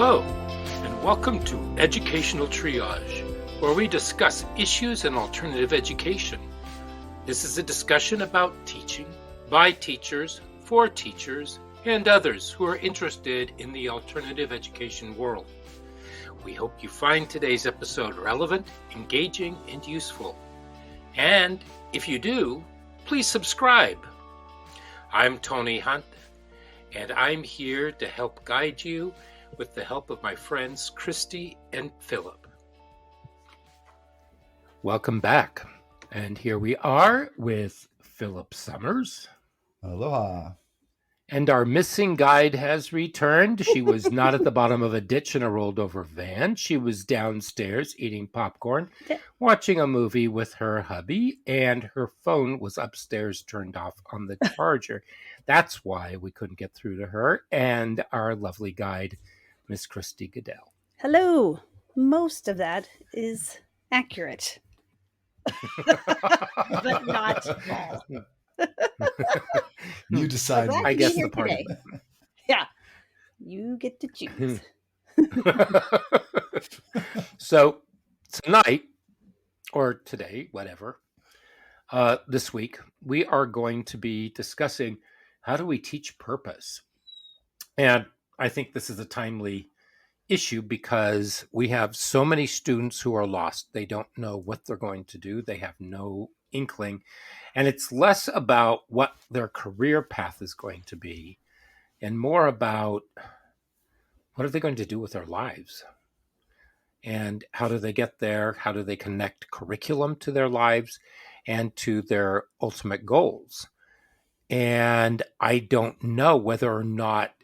Hello, and welcome to Educational Triage, where we discuss issues in alternative education. This is a discussion about teaching, by teachers, for teachers, and others who are interested in the alternative education world. We hope you find today's episode relevant, engaging, and useful. And if you do, please subscribe. I'm Tony Hunt, and I'm here to help guide you with the help of my friends Christy and Philip. Welcome back. And here we are with Philip Summers. Aloha. And our missing guide has returned. She was not at the bottom of a ditch in a rolled over van. She was downstairs eating popcorn, watching a movie with her hubby, and her phone was upstairs turned off on the charger. That's why we couldn't get through to her and our lovely guide, Miss Christy Goodell. Hello. Most of that is accurate, but not all. You decide. I guess the part. Yeah, you get to choose. So tonight, or today, whatever, this week, we are going to be discussing how do we teach purpose. And I think this is a timely issue because we have so many students who are lost. They don't know what they're going to do. They have no inkling. And it's less about what their career path is going to be and more about what are they going to do with their lives? And how do they get there? How do they connect curriculum to their lives and to their ultimate goals? And I don't know whether or not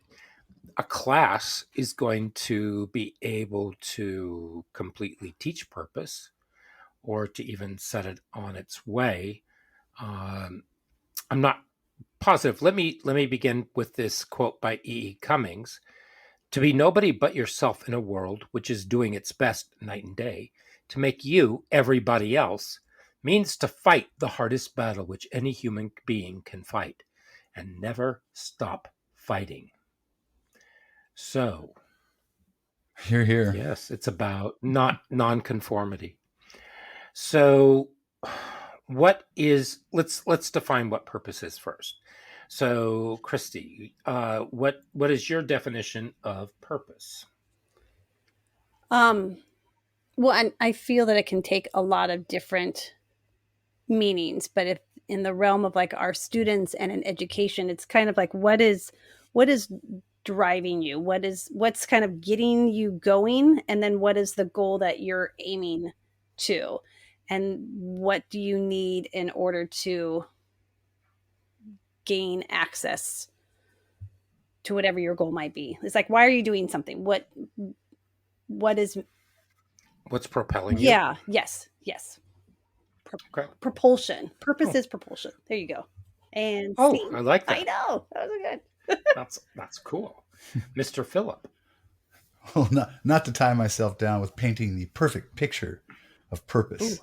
a class is going to be able to completely teach purpose or to even set it on its way. I'm not positive. Let me begin with this quote by E. Cummings. To be nobody but yourself in a world which is doing its best night and day to make you everybody else means to fight the hardest battle which any human being can fight and never stop fighting. So, Here. Yes, it's about not nonconformity. So, what is? Let's define what purpose is first. So, Christy, what is your definition of purpose? Well, and I feel that it can take a lot of different meanings, but if in the realm of like our students and in education, it's kind of like what is driving you, what's kind of getting you going, and then what is the goal that you're aiming to, and what do you need in order to gain access to whatever your goal might be. It's like, why are you doing something? What's propelling you? Yes. Okay. Propulsion. Purpose is propulsion. There you go. And scene. I like that. I know. That was good. That's cool. Mr. Philip. Well, not to tie myself down with painting the perfect picture of purpose.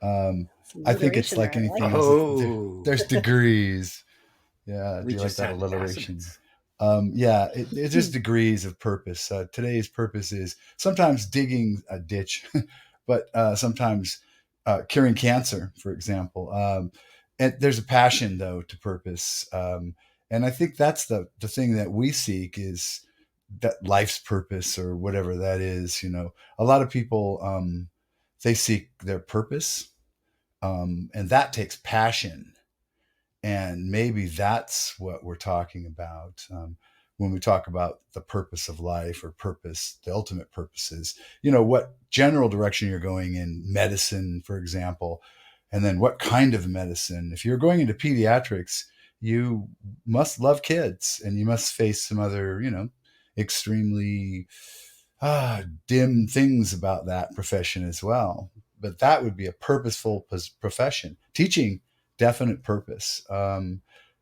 I think it's like anything else. There's degrees. Yeah, do you like that alliteration? It's just degrees of purpose. Today's purpose is sometimes digging a ditch, but sometimes curing cancer, for example. And there's a passion, though, to purpose. And I think that's the thing that we seek is that life's purpose or whatever that is. You know, a lot of people, they seek their purpose, and that takes passion. And maybe that's what we're talking about when we talk about the purpose of life or purpose, the ultimate purposes, you know, what general direction you're going in medicine, for example, and then what kind of medicine. If you're going into pediatrics, you must love kids and you must face some other, you know, extremely dim things about that profession as well. But that would be a purposeful profession. Teaching, definite purpose.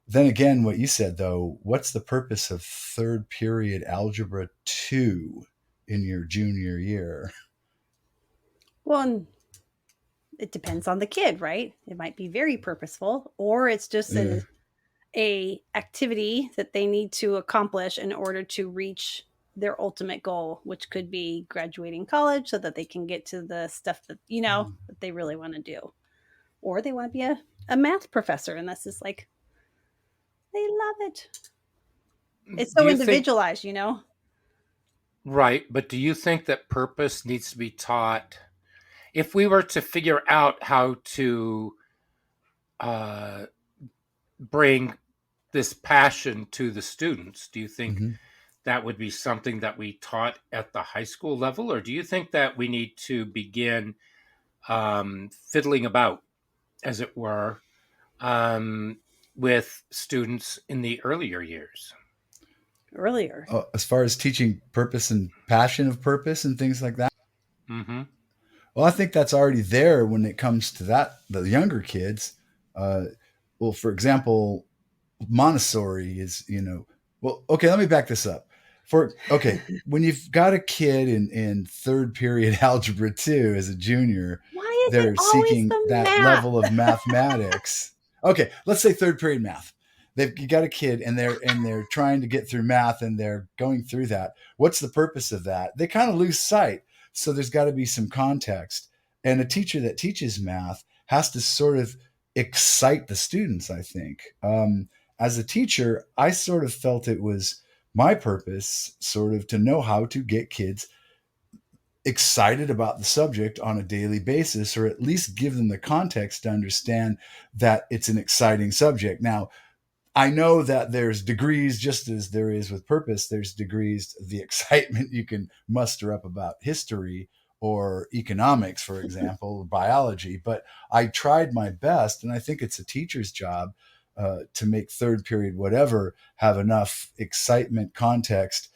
Then again, what you said, though, what's the purpose of third period algebra 2 in your junior year? Well, it depends on the kid, right? It might be very purposeful, or it's just a activity that they need to accomplish in order to reach their ultimate goal, which could be graduating college so that they can get to the stuff that, you know, that they really want to do. Or they want to be a math professor. And that's just like, they love it. It's Do so you think, individualized, you know? right, but do you think that purpose needs to be taught? If we were to figure out how to uh, bring this passion to the students, do you think Mm-hmm. that would be something that we taught at the high school level? Or do you think that we need to begin fiddling about, as it were, um, with students in the earlier years? Earlier. As far as teaching purpose and passion of purpose and things like that. Mm-hmm. Well, I think that's already there when it comes to that, the younger kids. Uh, well, for example, Montessori is, well, okay, let me back this up. When you've got a kid in third period algebra 2 as a junior, Why is it they're always seeking the that math? level of mathematics. Okay, let's say third period math. You got a kid and they're trying to get through math and they're going through that. What's the purpose of that? They kind of lose sight. So there's got to be some context. And a teacher that teaches math has to sort of excite the students, I think. As a teacher, I sort of felt it was my purpose, sort of, to know how to get kids excited about the subject on a daily basis, or at least give them the context to understand that it's an exciting subject. Now, I know that there's degrees, just as there is with purpose, there's degrees of the excitement you can muster up about history or economics, for example, or biology. But I tried my best, and I think it's a teacher's job to make third period, whatever, have enough excitement, context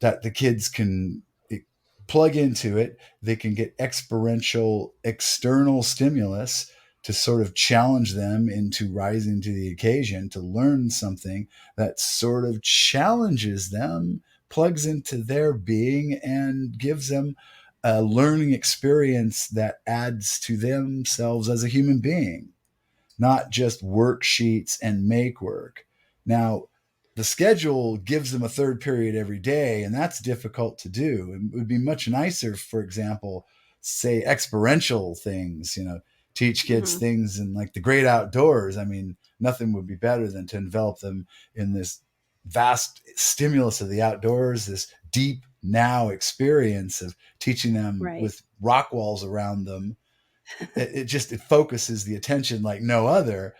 that the kids can plug into it. They can get experiential external stimulus to sort of challenge them into rising to the occasion, to learn something that sort of challenges them, plugs into their being, and gives them a learning experience that adds to themselves as a human being, not just worksheets and make work. Now, the schedule gives them a third period every day, and that's difficult to do. It would be much nicer, for example, say experiential things, teach kids Mm-hmm. things in like the great outdoors. I mean, nothing would be better than to envelop them in this vast stimulus of the outdoors, this deep now experience of teaching them Right. with rock walls around them. It focuses the attention like no other,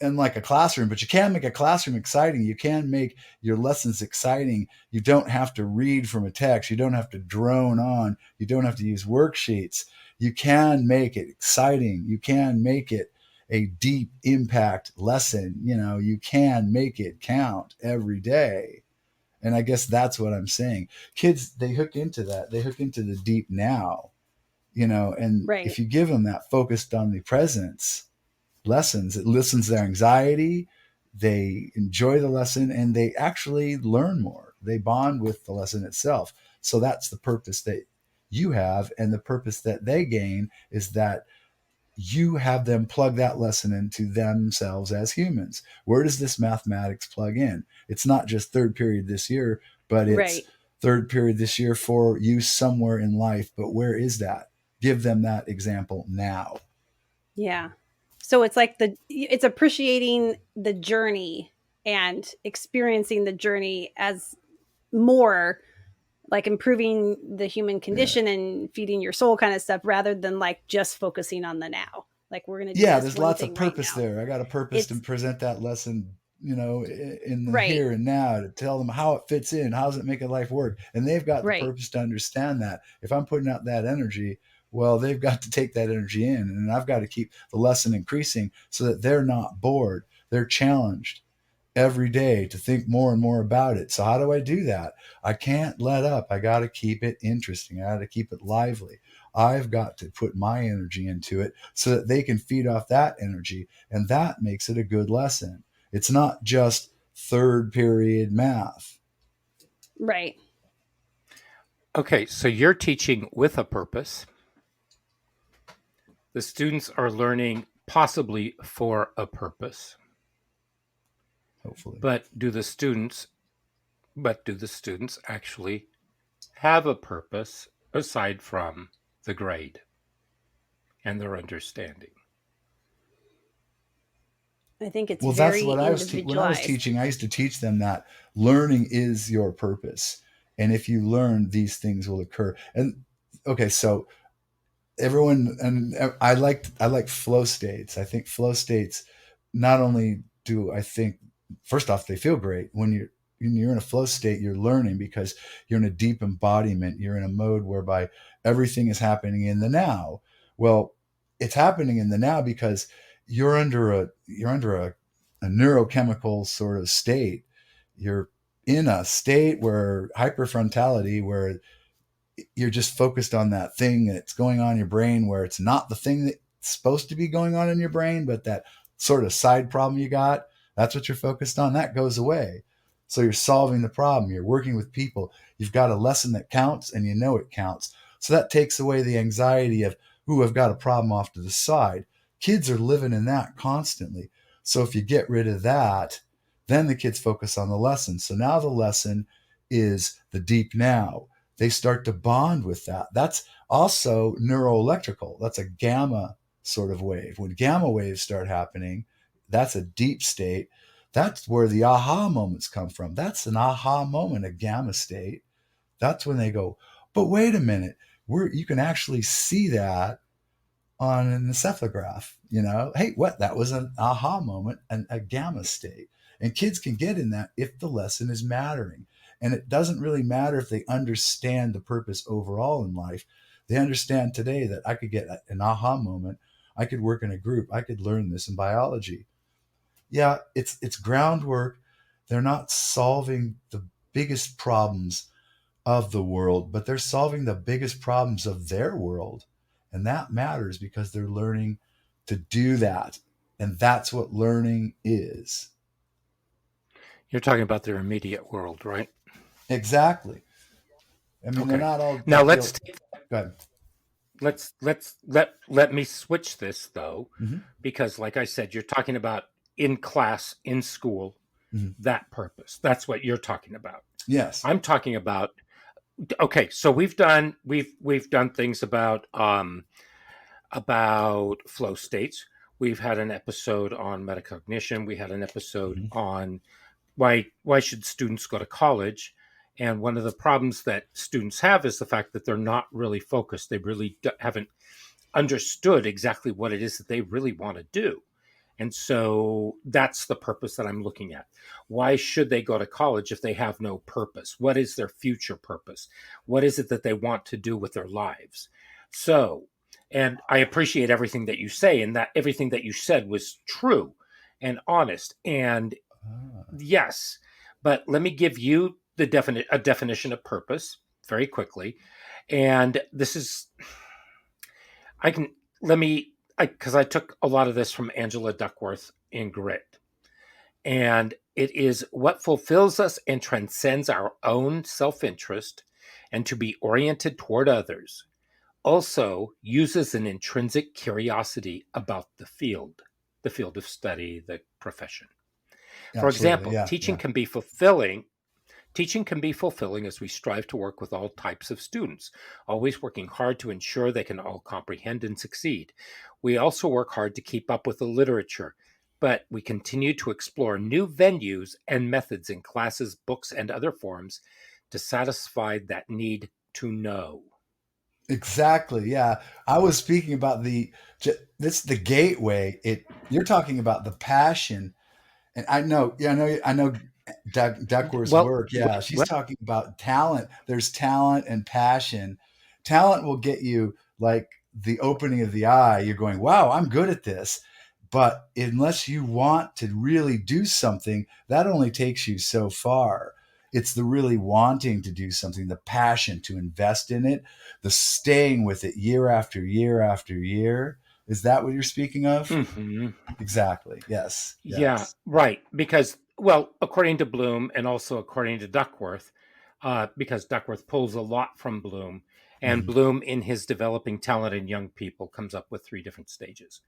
and like a classroom. But you can make a classroom exciting. You can make your lessons exciting. You don't have to read from a text. You don't have to drone on. You don't have to use worksheets. You can make it exciting. You can make it a deep impact lesson. You can make it count every day. And I guess that's what I'm saying. Kids, they hook into that. They hook into the deep now, and Right. if you give them that focused on the presence lessons, it listens their anxiety, they enjoy the lesson, and they actually learn more. They bond with the lesson itself. So that's the purpose that you have, and the purpose that they gain is that you have them plug that lesson into themselves as humans. Where does this mathematics plug in? It's not just third period this year, but it's Right. third period this year for use somewhere in life. But where is that? Give them that example now. Yeah. So it's like it's appreciating the journey and experiencing the journey as more like improving the human Yeah. condition and feeding your soul kind of stuff, rather than like just focusing on the now. Like, we're going to do Yeah, this there's one lots of thing right purpose now. there. I got a purpose to It's present that lesson, in the right. here and now, to tell them how it fits in, how does it make a life work, and they've got the Right. purpose to understand that. If I'm putting out that energy, well, they've got to take that energy in, and I've got to keep the lesson increasing so that they're not bored. They're challenged every day to think more and more about it. So how do I do that? I can't let up. I got to keep it interesting. I got to keep it lively. I've got to put my energy into it so that they can feed off that energy. And that makes it a good lesson. It's not just third period math. Right. Okay, so you're teaching with a purpose. The students are learning possibly for a purpose. Hopefully. But do the students actually have a purpose aside from the grade and their understanding? I think it's Well, that's very what when I was individualized. teaching. I used to teach them that learning is your purpose, and if you learn, these things will occur. And okay, so everyone, and I like flow states. I think flow states not only do I think first off they feel great when you're in a flow state, you're learning because you're in a deep embodiment. You're in a mode whereby everything is happening in the now. Well, it's happening in the now because you're under a neurochemical sort of state. You're in a state where hyperfrontality, where you're just focused on that thing that's going on in your brain, where it's not the thing that's supposed to be going on in your brain, but that sort of side problem you got. That's what you're focused on. That goes away. So you're solving the problem. You're working with people. You've got a lesson that counts and you know it counts. So that takes away the anxiety of, ooh, I've got a problem off to the side. Kids are living in that constantly. So if you get rid of that, then the kids focus on the lesson. So now the lesson is the deep now. They start to bond with that. That's also neuroelectrical. That's a gamma sort of wave. When gamma waves start happening, that's a deep state. That's where the aha moments come from. That's an aha moment, a gamma state. That's when they go, but wait a minute, you can actually see that on an encephalograph. Hey, what? That was an aha moment and a gamma state. And kids can get in that if the lesson is mattering. And it doesn't really matter if they understand the purpose overall in life. They understand today that I could get an aha moment. I could work in a group. I could learn this in biology. Yeah, it's groundwork. They're not solving the biggest problems of the world, but they're solving the biggest problems of their world. And that matters because they're learning to do that. And that's what learning is. You're talking about their immediate world, right? Exactly. I mean, they're Okay. not all Now like let's the. take Go ahead. let me switch this though, Mm-hmm. because like I said, you're talking about in class, in school, Mm-hmm. that purpose. That's what you're talking about. Yes. I'm talking about, okay, so we've done things about flow states. We've had an episode on metacognition. We had an episode Mm-hmm. on why should students go to college. And one of the problems that students have is the fact that they're not really focused. They really haven't understood exactly what it is that they really want to do. And so that's the purpose that I'm looking at. Why should they go to college if they have no purpose? What is their future purpose? What is it that they want to do with their lives? So, and I appreciate everything that you say, and that everything that you said was true and honest. And Ah. yes, but let me give you a definition of purpose very quickly. And this is, I can, let me, because I took a lot of this from Angela Duckworth in Grit. And it is what fulfills us and transcends our own self interest and to be oriented toward others. Also uses an intrinsic curiosity about the field of study, the profession. For Absolutely. example, Yeah. Yeah. Teaching can be fulfilling as we strive to work with all types of students, always working hard to ensure they can all comprehend and succeed. We also work hard to keep up with the literature, but we continue to explore new venues and methods in classes, books, and other forms to satisfy that need to know. Exactly. Yeah. I was speaking about this the gateway. You're talking about the passion. And I know, yeah, I know Duckworth's Well, work. Yeah, she's well, talking about talent. There's talent and passion. Talent will get you like the opening of the eye. You're going, wow, I'm good at this. But unless you want to really do something, that only takes you so far. It's the really wanting to do something, the passion to invest in it, the staying with it year after year after year. Is that what you're speaking of? mhm. Exactly. Yes. Yeah, Yes. right. Because, well, according to Bloom and also according to Duckworth, because Duckworth pulls a lot from Bloom, and Mhm. Bloom, in his developing talent in young people, comes up with three different stages.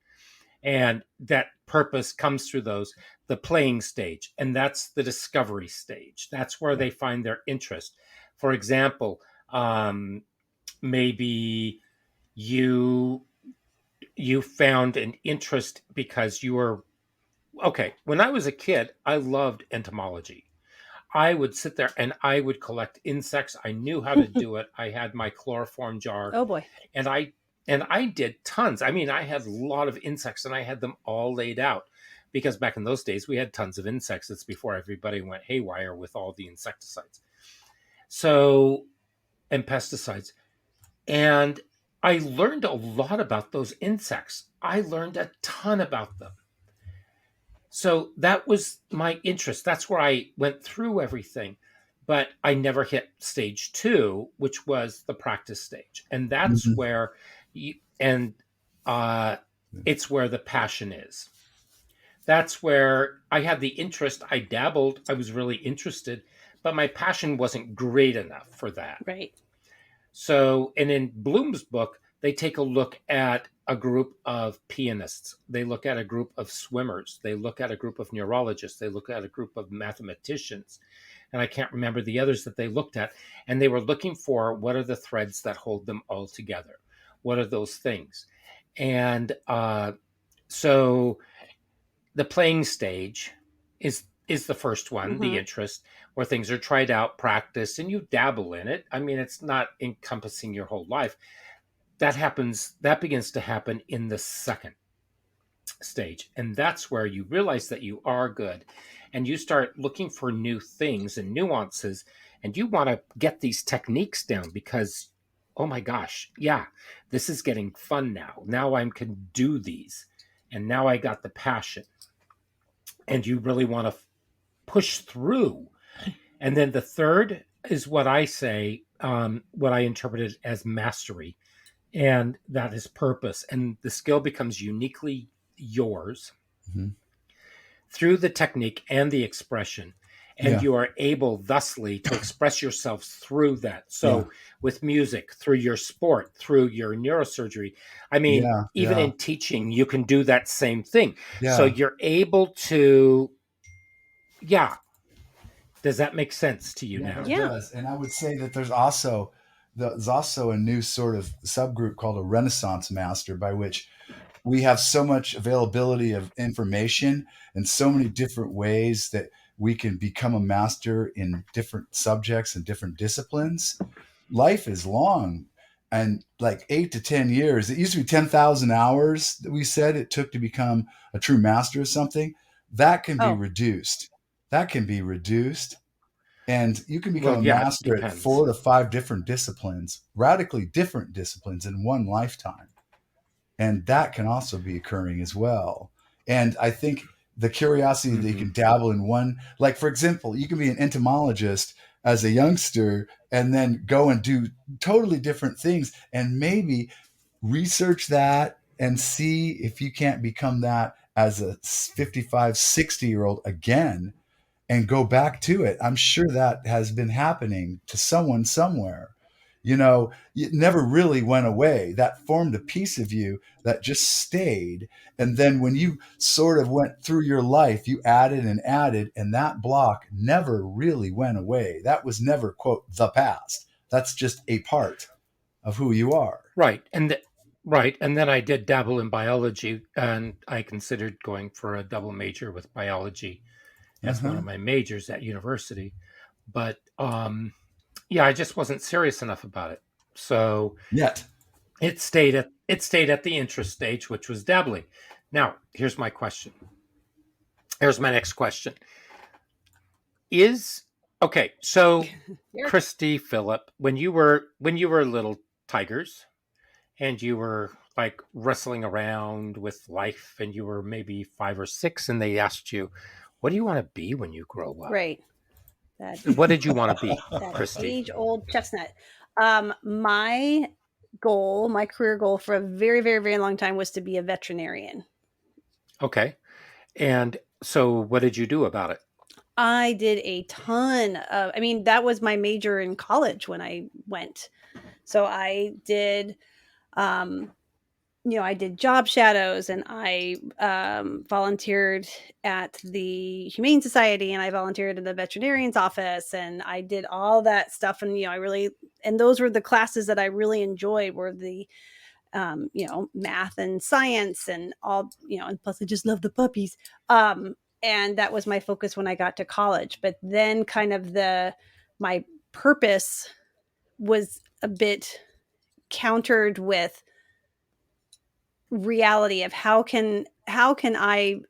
And that purpose comes through those, the playing stage, and that's the discovery stage. That's where Yeah. they find their interest. For example, Um, maybe you you found an interest because you were okay. When I was a kid, I loved entomology. I would sit there and I would collect insects. I knew how to do it. I had my chloroform jar, Oh boy. and I did tons. I mean, I had a lot of insects and I had them all laid out because back in those days we had tons of insects. It's before everybody went haywire with all the insecticides. So, and pesticides. And I learned a lot about those insects. I learned a ton about them. So that was my interest. That's where I went through everything. But I never hit stage two, which was the practice stage. And that's Mhm. where you, and uh, it's where the passion is. That's where I had the interest. I dabbled. I was really interested, but my passion wasn't great enough for that. Right. So, and in Bloom's book, they take a look at a group of pianists. They look at a group of swimmers. They look at a group of neurologists. They look at a group of mathematicians. And I can't remember the others that they looked at. And they were looking for what are the threads that hold them all together? What are those things? And so the playing stage is the first one, the Mm-hmm. interest, where things are tried out, practice, and you dabble in it. I mean, it's not encompassing your whole life. That begins to happen in the second stage. And that's where you realize that you are good and you start looking for new things and nuances and you want to get these techniques down because oh my gosh, yeah, this is getting fun now. Now I can do these. And now I got the passion. And you really want to push through. And then the third is what I say, what I interpreted as mastery, and that is purpose. And the skill becomes uniquely yours Mhm. through the technique and the expression. And Yeah. you are able thusly to express yourself through that. Yeah. So, with music, through your sport, through your neurosurgery. I mean, Yeah. even Yeah. in teaching, you can do that same thing. So, Yeah. you're able to, yeah. Does that make sense to you Yeah, now? it Yeah. does. And I would say that there's also a new sort of subgroup called a Renaissance master, by which we have so much availability of information and so many different ways that we can become a master in different subjects and different disciplines. Life is long, and like 8 to 10 years. It used to be 10,000 hours that we said it took to become a true master of something. That can be Oh, reduced. That can be reduced and you can become Well, a yeah, it master at depends. 4 to 5 different disciplines, radically different disciplines in one lifetime. And that can also be occurring as well. And I think the curiosity that you Hmm. can dabble in one, like for example, you can be an entomologist as a youngster and then go and do totally different things and maybe research that and see if you can't become that as a 55, 60-year old again and go back to it. I'm sure that has been happening to someone somewhere. It never really went away. That formed a piece of you that just stayed. And then when you sort of went through your life, you added, and that block never really went away. That was never, quote, the past. That's just a part of who you are. Right. Right. And then I did dabble in biology and I considered going for a double major with biology as one Uh-huh. of my majors at university. But yeah, I just wasn't serious enough about it. So Yet. it stayed at the interest stage, which was dabbling. Now, here's my question. Here's my next question. Is okay, so Eric. Christy Phillip, when you were little tigers, and you were like wrestling around with life and you were maybe 5 or 6 and they asked you, what do you want to be when you grow up? Right. That What did you want to be, that Christy? age old chestnut. My goal, my career goal for a very, very, very long time was to be a veterinarian. Okay. And so what did you do about it? I did a ton of, I mean, that was my major in college when I went. So I did, um, I did job shadows and I volunteered at the Humane Society and I volunteered in the veterinarian's office and I did all that stuff. And, I really and those were the classes that I really enjoyed, were the math and science and all, and plus I just love the puppies. And that was my focus when I got to college. But then kind of my purpose was a bit countered with reality of how can I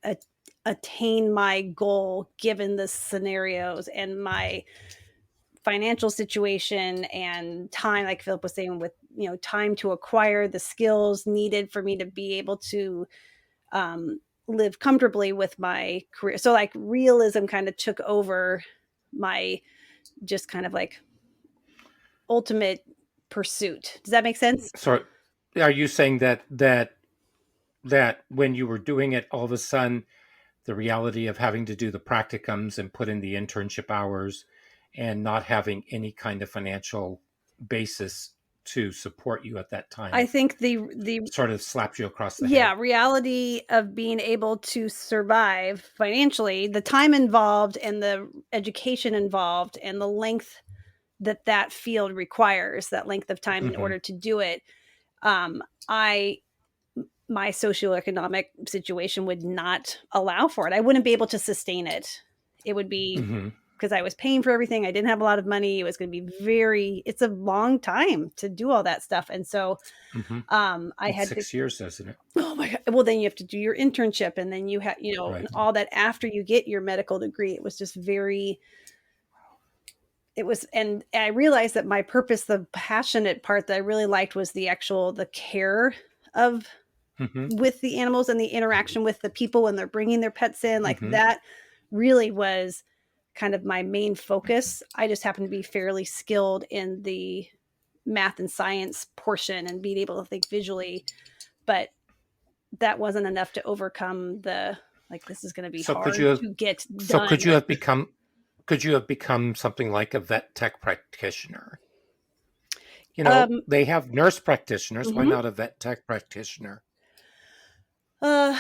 attain my goal given the scenarios and my financial situation and time, like Philip was saying, with time to acquire the skills needed for me to be able to live comfortably with my career. So like realism kind of took over my just kind of like ultimate pursuit. Does that make sense? So are you saying that when you were doing it, all of a sudden the reality of having to do the practicums and put in the internship hours and not having any kind of financial basis to support you at that time I think the sort of slapped you across the head? reality of being able to survive financially, the time involved and the education involved and the length that field requires, that length of time in Mm-hmm. order to do it. I My socioeconomic situation would not allow for it. I wouldn't be able to sustain it. It would be Mm-hmm. because I was paying for everything. I didn't have a lot of money. It was going to be it's a long time to do all that stuff. And so Mm-hmm. I It's had to, 6 years, isn't it? oh my God. Well, then you have to do your internship and then you have, Right. and all that after you get your medical degree. It was just and I realized that my purpose, the passionate part that I really liked, was the care of Mm-hmm. with the animals and the interaction with the people when they're bringing their pets in. Like Mm-hmm. that really was kind of my main focus. I just happened to be fairly skilled in the math and science portion and being able to think visually, but that wasn't enough to overcome this is going to be So hard to get so done. could you have become something like a vet tech practitioner? Um, They have nurse practitioners. Why mhm. not a vet tech practitioner? uh,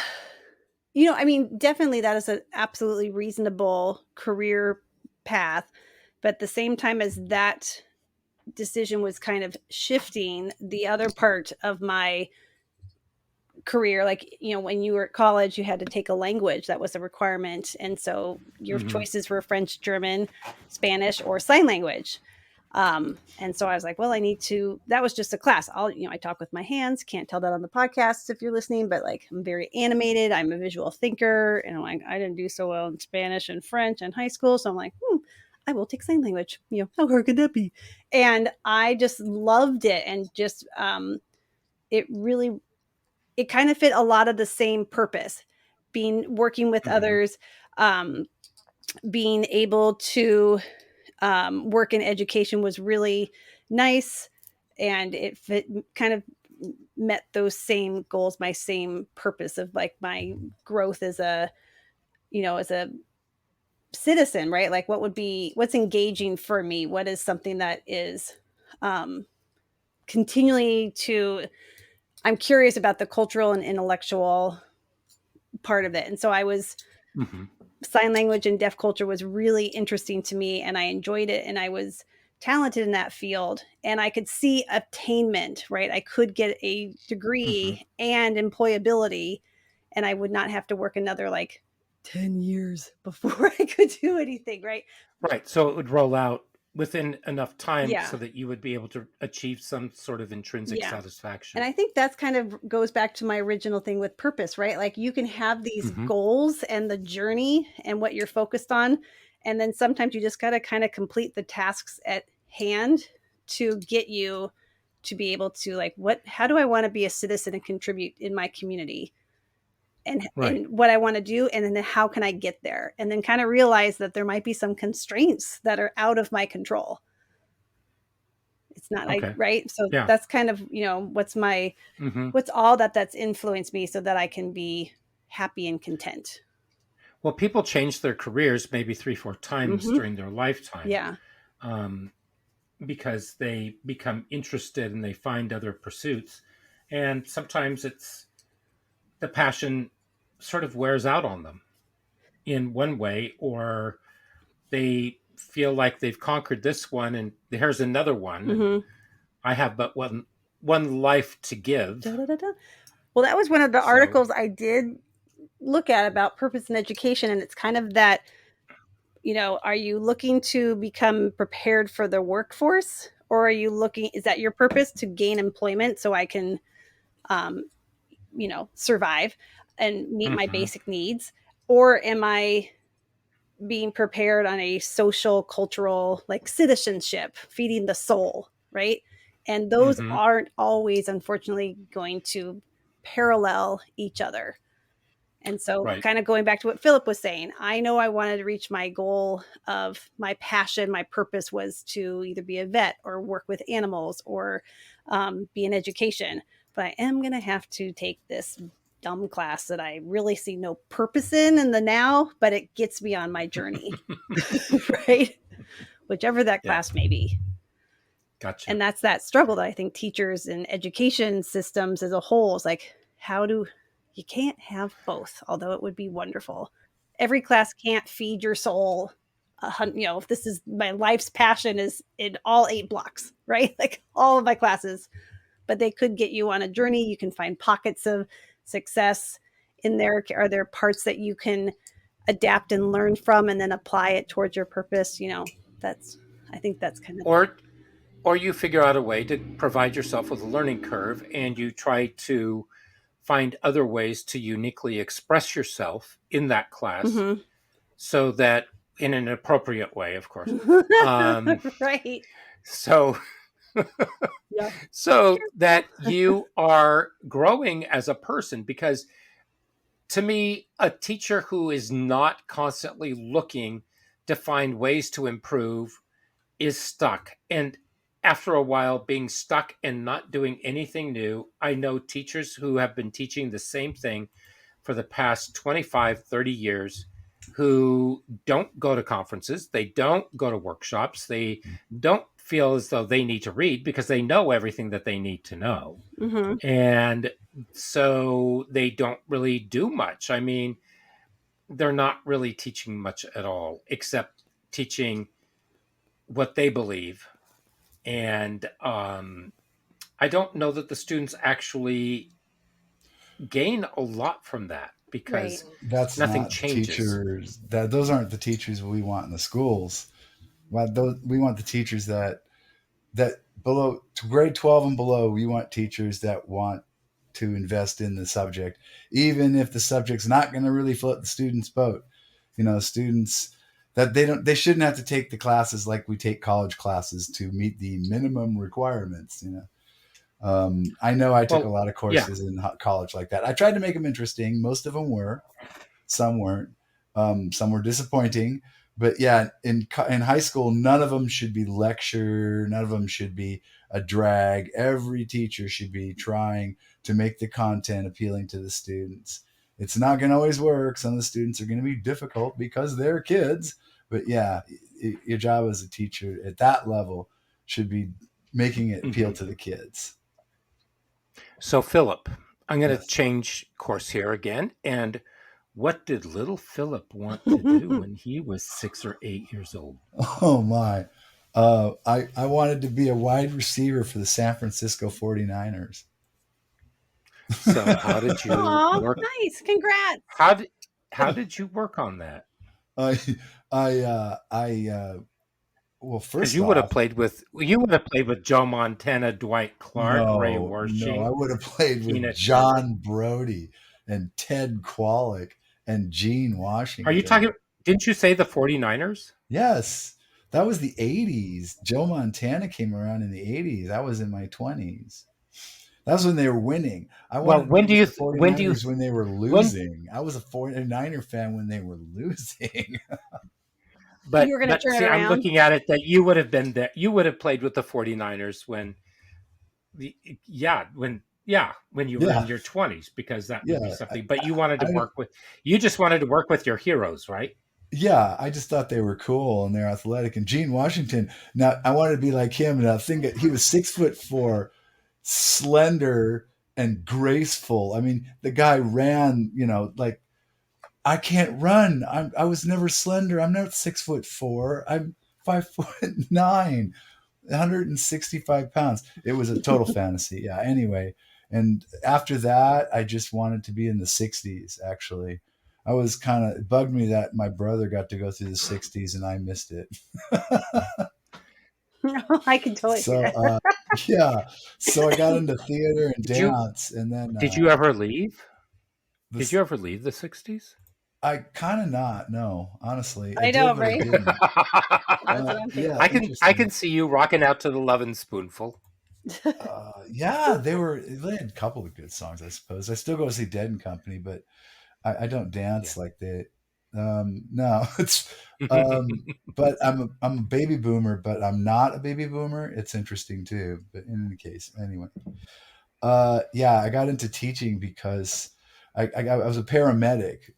I mean, definitely that is an absolutely reasonable career path. But at the same time as that decision was kind of shifting, the other part of my career, like, when you were at college, you had to take a language that was a requirement. And so your Mm-hmm. choices were French, German, Spanish, or sign language. And so I was like, well, that was just a class. I talk with my hands, can't tell that on the podcast if you're listening, but like I'm very animated. I'm a visual thinker. And I'm like, I didn't do so well in Spanish and French in high school. So I'm like, I will take sign language. How hard could that be? And I just loved it. And just, it really, it kind of fit a lot of the same purpose, working with Mm-hmm. others, um, being able to work in education was really nice, and it kind of met those same goals, my same purpose of like my growth as a citizen, right? Like what's engaging for me? What is something that is um, continually I'm curious about the cultural and intellectual part of it. And so Mm-hmm. sign language and deaf culture was really interesting to me, and I enjoyed it, and I was talented in that field, and I could see attainment, right? I could get a Mm-hmm. degree and employability, and I would not have to work another like 10 years before I could do anything, right? Right. So it would roll out within enough time Yeah. so that you would be able to achieve some sort of intrinsic Yeah. And satisfaction. I think that's kind of goes back to my original thing with purpose, right? Like you can have these Mm-hmm. goals and the journey and what you're focused on. And then sometimes you just got to kind of complete the tasks at hand to get you to be able to like, how do I want to be a citizen and contribute in my community, Right. and what I want to do? And then how can I get there? And then kind of realize that there might be some constraints that are out of my control. It's not Okay. right. So Yeah. that's kind of, Mm-hmm. what's all that's influenced me so that I can be happy and content. Well, people change their careers maybe 3, 4 times Mm-hmm. during their lifetime, Yeah. um, because they become interested and they find other pursuits. And sometimes it's the passion sort of wears out on them in one way, or they feel like they've conquered this one and here's another one, and Mm-hmm. I have but one life to give. Da, da, da, da. Well, that was one of the So, articles I did look at about purpose in education, and it's kind of that, are you looking to become prepared for the workforce, or are you looking, is that your purpose to gain employment so I can, um, survive and meet my mhm, basic needs? Or am I being prepared on a social, cultural, like citizenship, feeding the soul, right? And those mhm, aren't always, unfortunately, going to parallel each other. And so, right. kind of going back to what Philip was saying, I know I wanted to reach my goal of my passion. My purpose was to either be a vet or work with animals or be in education. But I am going to have to take this dumb class that I really see no purpose in the now, but it gets me on my journey, right? Whichever that Yeah, class may be. gotcha. And that's that struggle that I think teachers and education systems as a whole is like, how do you can't have both, although it would be wonderful. Every class can't feed your soul. If this is my life's passion is in all 8 blocks, right? Like all of my classes, but they could get you on a journey. You can find pockets of success in there. Are there parts that you can adapt and learn from and then apply it towards your purpose? That's, I think that's kind of, Or or you figure out a way to provide yourself with a learning curve and you try to find other ways to uniquely express yourself in that class mm-hmm. so that in an appropriate way, of course. Um, Right. so Yeah. so Sure. that you are growing as a person, because to me a teacher who is not constantly looking to find ways to improve is stuck. And after a while, being stuck and not doing anything new, I know teachers who have been teaching the same thing for the past 25, 30 years who don't go to conferences, they don't go to workshops, they don't feel as though they need to read because they know everything that they need to know. Mm-hmm. And so they don't really do much. I mean, they're not really teaching much at all, except teaching what they believe. And I don't know that the students actually gain a lot from that Right. because That's nothing not the changes. teachers. Those aren't the teachers we want in the schools. We want the teachers that below grade 12 and below. We want teachers that want to invest in the subject, even if the subject's not going to really float the students' boat. Students that they shouldn't have to take the classes like we take college classes to meet the minimum requirements. I know I took a Well, lot of yeah. courses in college like that. I tried to make them interesting. Most of them were, some weren't. Some were disappointing. But yeah, in high school, none of them should be lecture. None of them should be a drag. Every teacher should be trying to make the content appealing to the students. It's not going to always work. Some of the students are going to be difficult because they're kids. But yeah, your job as a teacher at that level should be making it appeal Mhm. to the kids. So, Philip, I'm going to Yes. change course here again. And what did little Philip want to do when he was 6 or 8 years old? Oh my. I wanted to be a wide receiver for the San Francisco 49ers. So, how did you Aw, work? nice. Congrats. How did how did you work on that? I, I, well, Because first off, you would have played with Joe Montana, Dwight Clark, Ray no, I Warshing, would have played with Tina Turner. John Brody and Ted Kwolek and Gene Are you Washington. talking? Didn't you say the 49ers? Yes, that was the 80s. Joe Montana came around in the 80s. I was in my 20s. That was when they were winning. I Well, wanted to be with the when do you 49ers when they were when losing. I was a 49er fan when they were losing. You but were going to but turn it see, I'm around? looking at it that you would have been there. You would have played with the 49ers when the when you were in Yeah, your 20s, because that would be yeah. something. But you wanted to I, work with you just wanted to work with your heroes, right? yeah, I just thought they were cool and they're athletic. And Gene Washington, now I wanted to be like him. Now think that he was 6'4", slender and graceful. I mean, the guy ran, like I can't run. I was never slender. I'm not 6'4". I'm 5'9", 165 pounds. It was a total fantasy. Yeah. Anyway, and after that, I just wanted to be in the 60s. Actually, I was kind of, it bugged me that my brother got to go through the 60s and I missed it. I can totally see So that. yeah, so I got into theater and Did you dance, and then did you ever leave? Did this you ever leave the 60s? I kind of not. No, honestly, I I know, did, but I right? didn't. That's what I'm Yeah, thinking. I can interesting. see you rocking out to the Lovin' Spoonful. Yeah, they had a couple of good songs, I suppose. I still go see Dead and Company, but I don't Yeah. dance like they. No, it's. But I'm a baby boomer, but I'm not a baby boomer. It's interesting too. But in any case, anyway. Yeah, I got into teaching because I was a paramedic.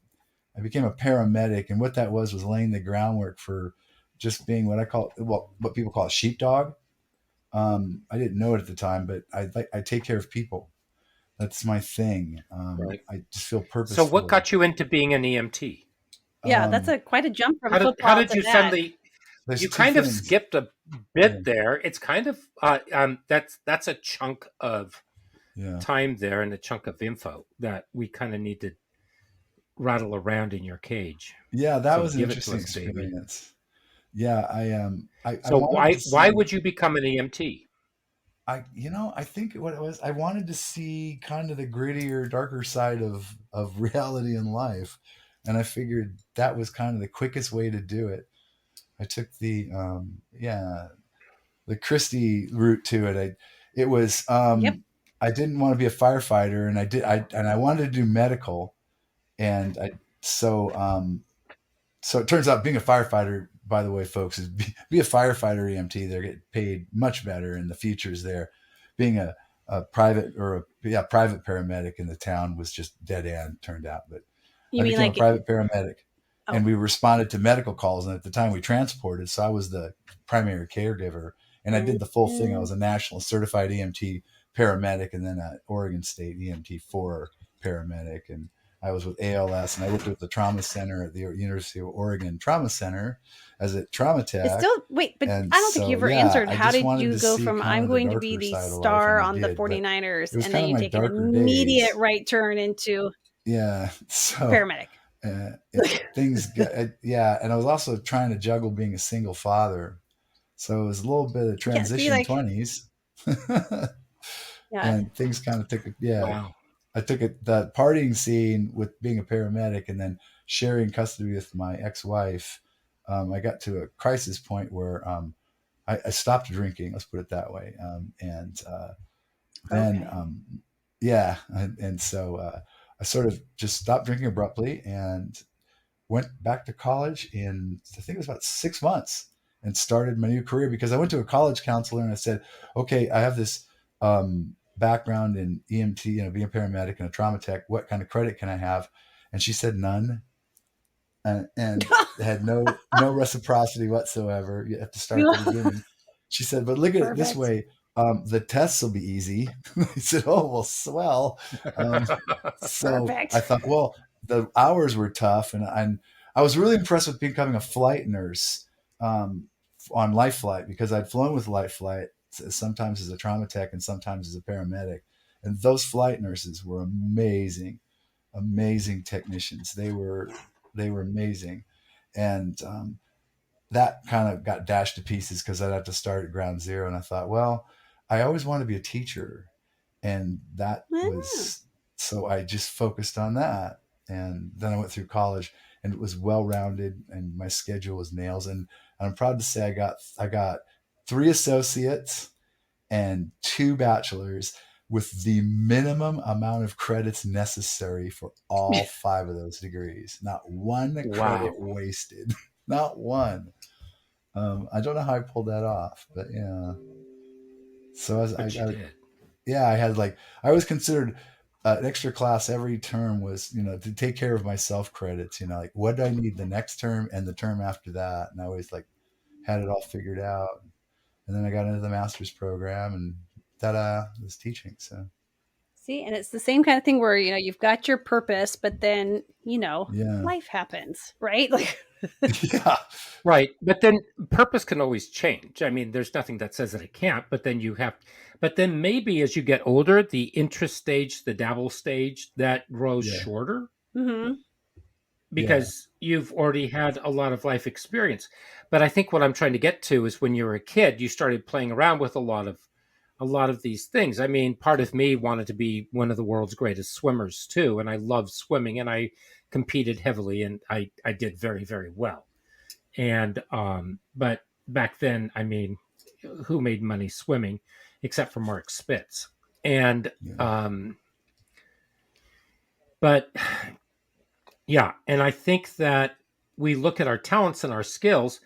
I became a paramedic, and what that was laying the groundwork for just being what I call, well, what people call a sheepdog. I didn't know it at the time, but I take care of people. That's my thing. Right. I just feel So what purposeful. got you into being an EMT? Yeah, that's Um, a quite a jump from How football did to you that. suddenly there's you two kind of things. skipped a Yeah, bit there. It's kind of that's a chunk of yeah, time there and a chunk of info that we kind of need to rattle around in your cage. yeah. That So was an give it to interesting us, baby. experience. Yeah, I So wanted to why see. would you become an EMT? I think what it was, I wanted to see kind of the grittier, darker side of reality in life, and I figured that was kind of the quickest way to do it. I took the Christie route to it. It was Yep. I didn't want to be a firefighter, and I wanted to do medical, and I so so it turns out being a firefighter, by the way, folks, is be a firefighter EMT. They're getting paid much better, and the future's there. Being a private or private paramedic in the town was just dead end. Turned out, but You I mean became a like private paramedic, and oh. we responded to medical calls. And at the time, we transported, so I was the primary caregiver, and I did the full thing. I Mm. was a national certified EMT paramedic, and then an Oregon State EMT4 paramedic, and I was with ALS, and I worked at the trauma center at the University of Oregon Trauma Center as a trauma It's tech. still wait, but And I don't think you so, ever yeah, answered I how just did wanted you to go see from kind I'm of the going to be darker the side of life, and star I on the did. But 49ers it was and then kind of you my take an darker immediate days. right turn into Yeah. So paramedic. things got, yeah. And I was also trying to juggle being a single father. So it was a little bit of Yeah, see transition like 20s. yeah. And things kind of took, yeah, Wow. I took it, the partying scene with being a paramedic and then sharing custody with my ex-wife. I got to a crisis point where I stopped drinking. Let's put it that way. And then, Okay. yeah, and so I sort of just stopped drinking abruptly and went back to college in, I think it was about 6 months, and started my new career because I went to a college counselor and I said, okay, I have this background in EMT, being a paramedic and a trauma tech. What kind of credit can I have? And she said none, and had no reciprocity whatsoever. You have to start at You the beginning. She said, but look at it this perfect. way. The tests will be easy. I said, oh, well, swell. Um, so I Perfect. thought, well, the hours were tough, and I was really impressed with becoming a flight nurse on Life Flight because I'd flown with Life Flight sometimes as a trauma tech and sometimes as a paramedic, and those flight nurses were amazing, amazing technicians. They were amazing, and that kind of got dashed to pieces because I'd have to start at ground zero. And I thought, well, I always want to be a teacher, and that Yeah. was, so I just focused on that. And then I went through college, and it was well rounded, and my schedule was nails. And I'm proud to say I got 3 associates and 2 bachelors with the minimum amount of credits necessary for all 5 of those degrees. Not one credit Wow. wasted. Not one. I don't know how I pulled that off, but yeah. So But you did. yeah, I had like, I was considered an extra class every term was, to take care of my self credits, like what do I need the next term and the term after that. And I always like had it all figured out. And then I got into the master's program and ta-da, was teaching. So See, and it's the same kind of thing where you've got your purpose, but then yeah, life happens, right? Like Yeah. Right. But then purpose can always change. I mean, there's nothing that says that it can't, but then but then maybe as you get older, the interest stage, the dabble stage, that grows Yeah. shorter Mm-hmm. Yeah. because you've already had a lot of life experience. But I think what I'm trying to get to is when you were a kid, you started playing around with a lot of these things. I mean, part of me wanted to be one of the world's greatest swimmers too, and I loved swimming and I competed heavily and I did very, very well. And but back then, I mean, who made money swimming except for Mark Spitz? And Yeah. but yeah, and I think that we look at our talents and our skills,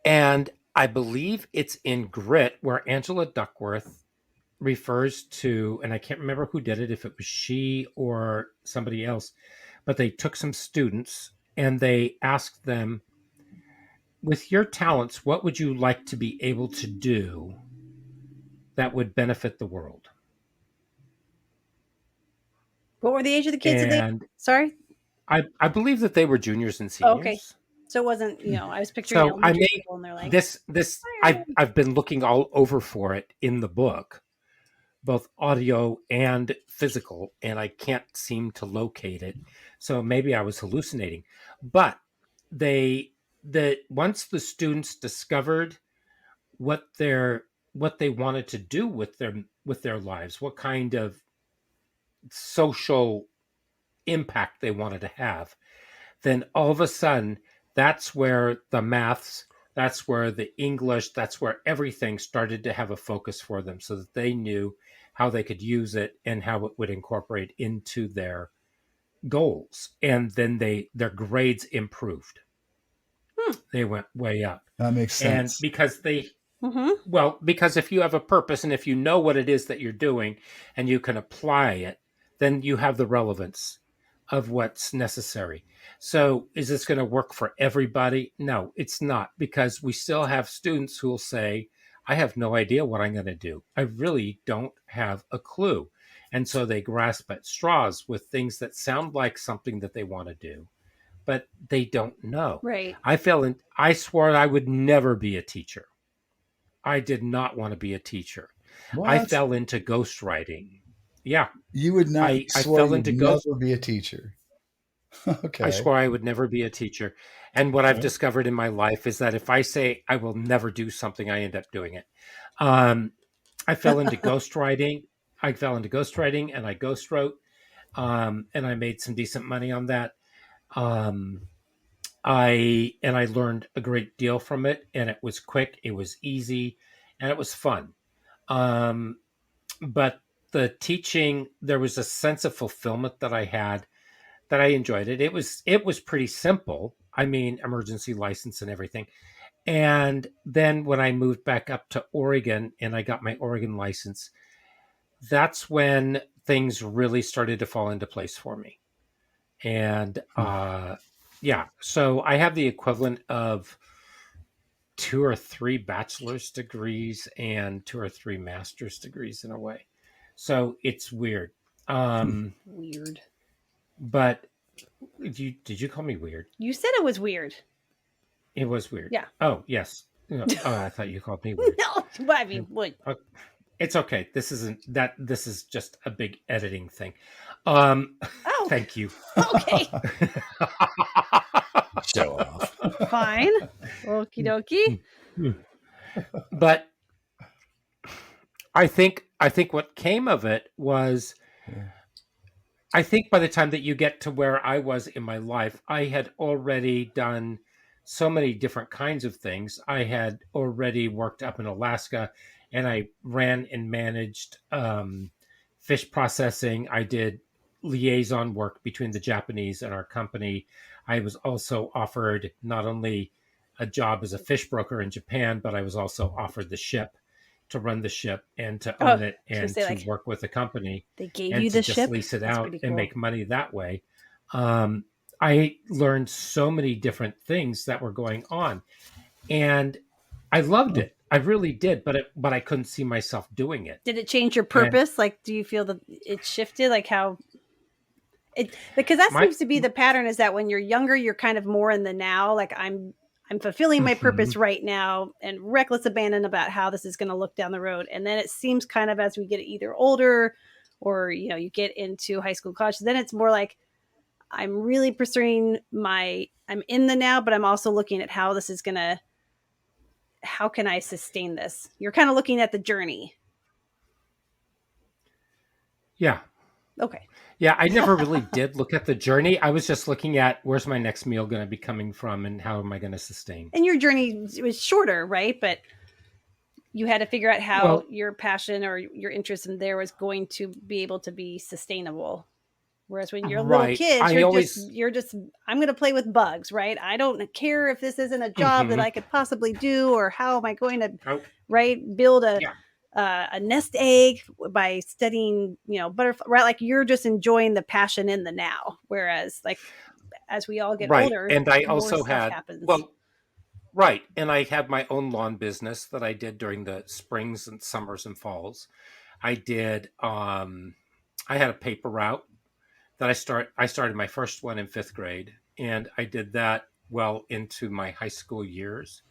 and I believe it's in Grit where Angela Duckworth refers to, and I can't remember who did it, if it was she or somebody else, but they took some students and they asked them, with your talents, what would you like to be able to do that would benefit the world? What were the age of the kids that they? And Sorry. I believe that they were juniors and Oh, okay. seniors. So it wasn't, I was picturing So I elementary made school, and they're like, this I've been looking all over for it in the book, both audio and physical, and I can't seem to locate it. So maybe I was hallucinating. But they the once the students discovered what what they wanted to do with their lives, what kind of social impact they wanted to have, then all of a sudden that's where the maths, that's where the English, that's where everything started to have a focus for them so that they knew how they could use it and how it would incorporate into their goals. And then their grades improved. hmm. They went way up. That makes And sense. because Mm-hmm. well, because if you have a purpose and if you know what it is that you're doing and you can apply it, then you have the relevance of what's necessary. So, is this going to work for everybody? No, it's not, because we still have students who will say, I have no idea what I'm going to do. I really don't have a clue. And so they grasp at straws with things that sound like something that they want to do, but they don't know. Right. I swore I would never be a teacher. I did not want to be a teacher. I What? fell into ghostwriting. Yeah, You would not, you I swore fell you'd into ghost. never be a teacher. I Okay. swore I would never be a teacher. And what I've Okay. discovered in my life is that if I say I will never do something, I end up doing it. Um, I fell into ghostwriting. I fell into ghostwriting and I ghost wrote. And I made some decent money on that. Um, I learned a great deal from it, and it was quick, it was easy, and it was fun. Um, but the teaching, there was a sense of fulfillment that I had, that I enjoyed it. It was pretty simple. I mean, emergency license and everything. And then when I moved back up to Oregon and I got my Oregon license, that's when things really started to fall into place for me. And yeah, so I have the equivalent of two or three bachelor's degrees and two or three master's degrees in a way. So it's weird. Um, Weird. but did you call me weird? You said it was weird. It was weird. Yeah. Oh yes. No, oh, I thought you called me weird. No, well, I mean, what? It's okay. This isn't that. This is just a big editing thing. Um, Oh, thank you. okay, Show off. fine. Okie dokie. But I think what came of it was, Yeah. I think by the time that you get to where I was in my life, I had already done so many different kinds of things. I had already worked up in Alaska and I ran and managed fish processing. I did liaison work between the Japanese and our company. I was also offered not only a job as a fish broker in Japan, but I was also offered the ship, to run the ship and to Oh, I own was it gonna and say, to like, work with the company they gave and you to the just ship. lease it That's out pretty and cool. make money that way. Um, I learned so many different things that were going on, and I loved Oh, it. I really did, but I couldn't see myself doing it. Did it change your And purpose? Like, do you feel that it shifted? Like how? Because that My seems to be the pattern, is that when you're younger, you're kind of more in the now. Like I'm fulfilling my purpose right now, and reckless abandon about how this is going to look down the road. And then it seems kind of as we get either older, or you get into high school, college, then it's more like I'm really pursuing I'm in the now, but I'm also looking at how this is going to, how can I sustain this? You're kind of looking at the journey. Yeah. Okay. Yeah, I never really did look at the journey. I was just looking at where's my next meal going to be coming from and how am I going to sustain. And your journey was shorter, right? But you had to figure out how your passion or your interest in there was going to be able to be sustainable. Whereas when you're little kids, you're just I'm going to play with bugs, right? I don't care if this isn't a job that I could possibly do, or how am I going to build a nest egg by studying, butterfly, right? Like you're just enjoying the passion in the now. Whereas like as we all get older, and I also had happens. Right. And I had my own lawn business that I did during the springs and summers and falls. I did I had a paper route that I started my first one in 5th grade, and I did that well into my high school years.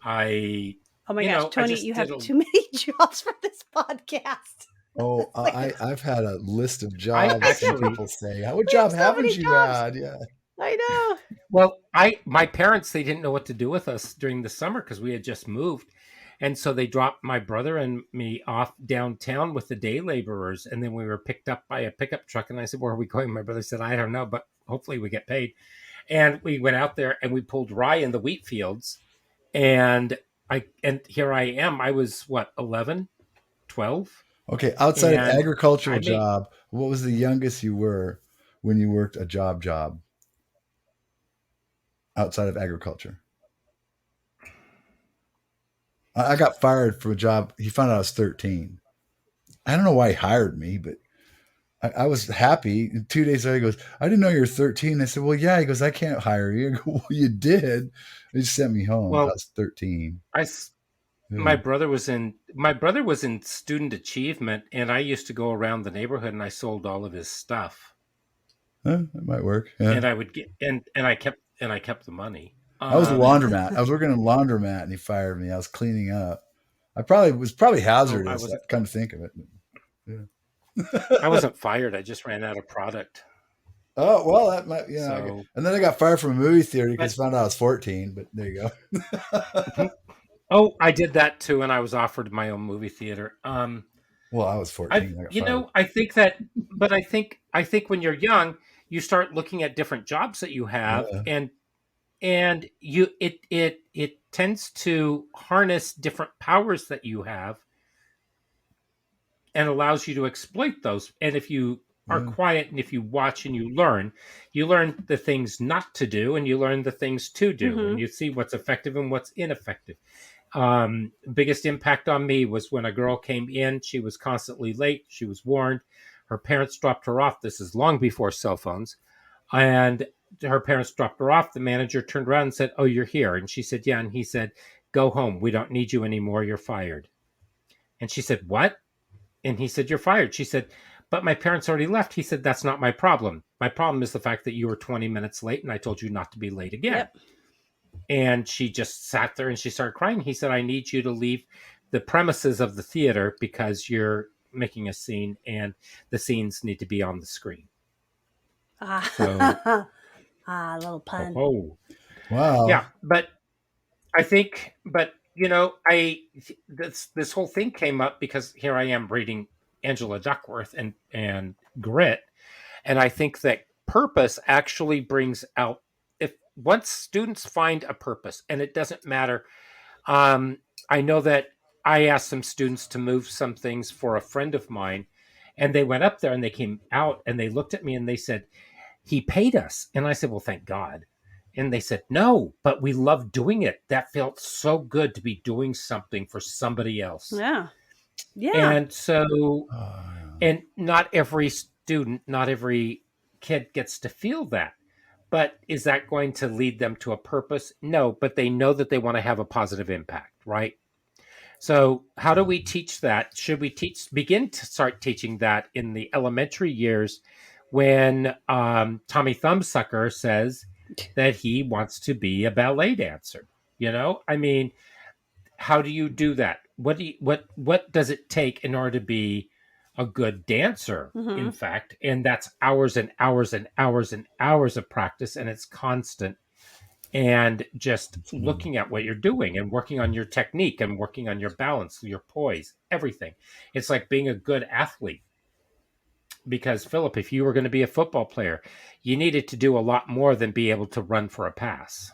Oh my gosh, Tony, you have too many jobs for this podcast. Oh, I've had a list of jobs. Some people say, "What job haven't you had?" Yeah, I know. Well, my parents, they didn't know what to do with us during the summer because we had just moved. And so they dropped my brother and me off downtown with the day laborers. And then we were picked up by a pickup truck. And I said, where are we going? My brother said, I don't know, but hopefully we get paid. And we went out there and we pulled rye in the wheat fields. And here I am. I was 11, 12. Okay. Outside of agricultural job, what was the youngest you were when you worked a job outside of agriculture? I got fired from a job. He found out I was 13. I don't know why he hired me, but I was happy. 2 days later, he goes, I didn't know you were 13. I said, well, yeah. He goes, I can't hire you. I go, well, you did. He just sent me home. Well, I was 13. My brother was in student achievement, and I used to go around the neighborhood and I sold all of his stuff. That might work. Yeah. And I would get and I kept the money. I was a laundromat. I was working in a laundromat, and he fired me. I was cleaning up. I was probably hazardous. Come to think of it. Yeah. I wasn't fired. I just ran out of product. Oh, well, that might, and then I got fired from a movie theater because I found out I was 14, but there you go. Oh, I did that too, and I was offered my own movie theater. Well, I was 14. I think that, but I think when you're young, you start looking at different jobs that you have, and it tends to harness different powers that you have and allows you to exploit those. And if you are quiet and if you watch and you learn the things not to do and you learn the things to do, and you see what's effective and what's ineffective. Biggest impact on me was when a girl came in. She was constantly late. She was warned. Her parents dropped her off. This is long before cell phones. And her parents dropped her off. The manager turned around and said, oh, you're here. And she said, yeah. And he said, go home. We don't need you anymore. You're fired. And she said, what? And he said, you're fired. She said, but my parents already left. He said, that's not my problem. My problem is the fact that you were 20 minutes late and I told you not to be late again. Yep. And she just sat there and she started crying. He said, I need you to leave the premises of the theater because you're making a scene and the scenes need to be on the screen. A little pun. Oh, wow. Yeah, but I think, this whole thing came up because here I am reading Angela Duckworth and Grit. And I think that purpose actually brings out, once students find a purpose, and it doesn't matter. I know that I asked some students to move some things for a friend of mine, and they went up there and they came out and they looked at me and they said, he paid us. And I said, well, thank God. And they said, no, but we love doing it. That felt so good to be doing something for somebody else. Yeah. Yeah. And so, and not every student, not every kid gets to feel that. But is that going to lead them to a purpose? No, but they know that they want to have a positive impact, right? So how do we teach that? Should we begin to start teaching that in the elementary years when Tommy Thumbsucker says that he wants to be a ballet dancer. I mean, how do you do that? What does it take in order to be a good dancer? Mm-hmm. In fact, and that's hours and hours and hours and hours of practice, and it's constant. And just Absolutely. looking at what you're doing and working on your technique and working on your balance, your poise, everything. It's like being a good athlete. Because Philip, if you were going to be a football player, you needed to do a lot more than be able to run for a pass,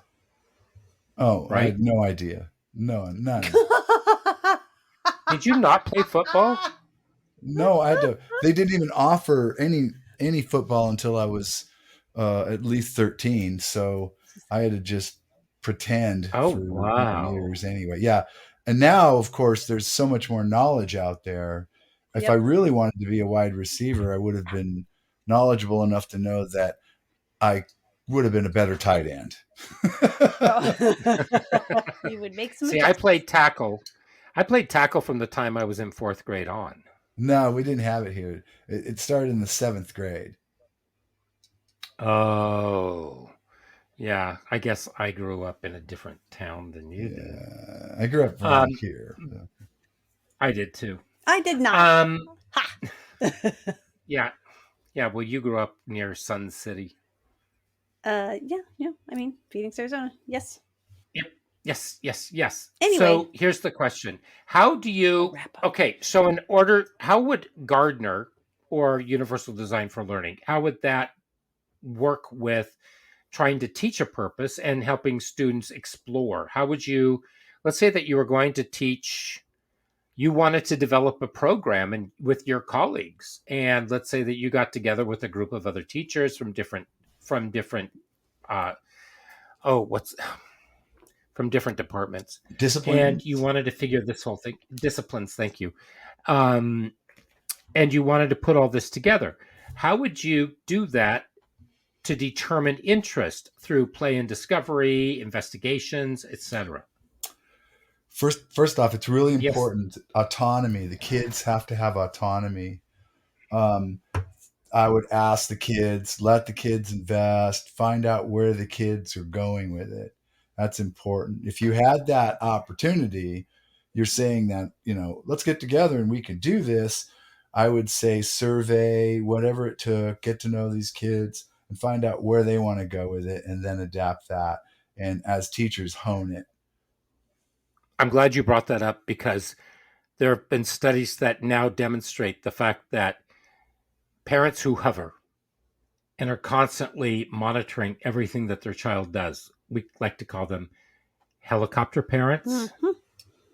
Oh, I right? had no idea. No, none. Did you not play football? No, I had to. They didn't even offer any football until I was at least 13. So I had to just pretend Oh, for wow. years anyway. Yeah, and now of course there's so much more knowledge out there. If I Yep. really wanted to be a wide receiver, I would have been knowledgeable enough to know that I would have been a better tight end. Oh. You would make some See, I adjustments. played tackle. I played tackle from the time I was in fourth grade on. No, we didn't have it here. It started in the seventh grade. Oh, yeah. I guess I grew up in a different town than you did. Yeah, I grew up Um, around here. I did too. I did not. Um, Ha. yeah, yeah. Well, you grew up near Sun City. Yeah, yeah. I mean, Phoenix, Arizona. Yes. Yep. Yes, yes, yes. Anyway, So here's the question. How do I'll you, wrap up. okay, so in order, how would Gardner or Universal Design for Learning, how would that work with trying to teach a purpose and helping students explore? How would you, let's say that you were going to teach, you wanted to develop a program and with your colleagues, and let's say that you got together with a group of other teachers from different uh what's from different departments, and you Disciplines. wanted to figure this whole thing, disciplines, thank you, um and you wanted to put all this together. How would you do that to determine interest through play and discovery, investigations, etc.? First off, it's really Yes, important autonomy. The kids have to have autonomy. Um, I would ask the kids, let the kids invest, find out where the kids are going with it. That's important. If you had that opportunity, you're saying that, let's get together and we can do this. I would say survey, whatever it took, get to know these kids and find out where they want to go with it and then adapt that. And as teachers, hone it. I'm glad you brought that up because there have been studies that now demonstrate the fact that parents who hover and are constantly monitoring everything that their child does, we like to call them helicopter parents, Mm-hmm.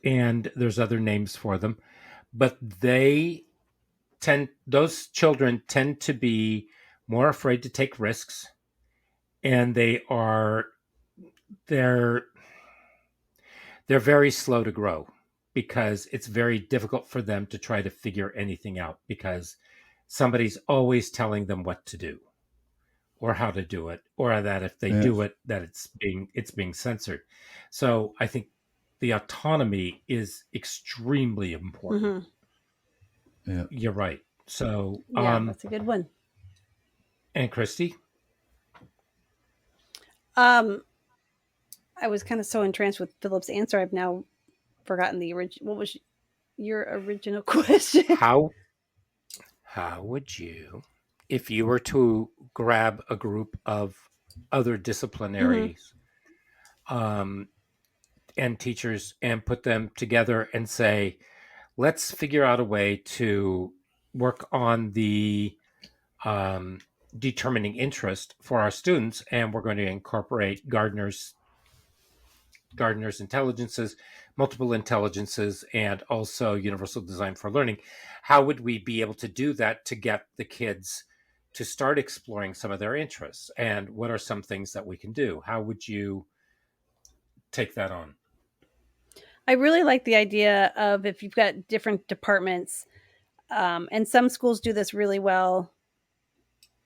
and there's other names for them, but those children tend to be more afraid to take risks, and they're they're very slow to grow because it's very difficult for them to try to figure anything out because somebody's always telling them what to do or how to do it, or that if they Yeah. do it, that it's being censored. So I think the autonomy is extremely important. Mm-hmm. Yeah. You're right. So Yeah, that's a good one. and Christy, Um, I was kind of so entranced with Philip's answer, I've now forgotten the original. What was your original question? how would you, if you were to grab a group of other Mm-hmm. disciplinaries um, and teachers and put them together and say, let's figure out a way to work on the um, determining interest for our students, and we're going to incorporate Gardner's intelligences, multiple intelligences, and also universal design for learning. How would we be able to do that to get the kids to start exploring some of their interests? And what are some things that we can do? How would you take that on? I really like the idea of if you've got different departments, and some schools do this really well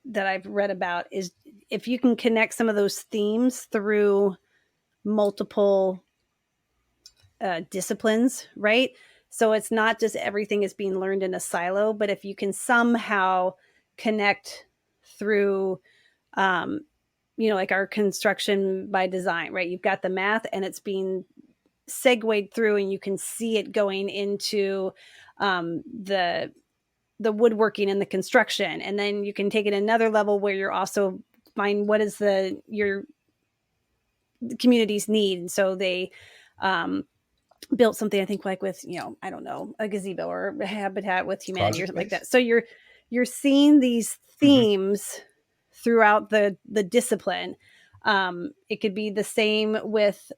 that I've read about, is if you can connect some of those themes through multiple disciplines, right? So it's not just everything is being learned in a silo, but if you can somehow connect through, um, like our construction by design, right? You've got the math and it's being segued through, and you can see it going into the woodworking and the construction. And then you can take it another level where you're also find what is your community's need. And so they built something, I think, like with, I don't know, a gazebo or a Habitat with Humanity or something like that. So you're seeing these themes throughout the discipline. It could be the same with,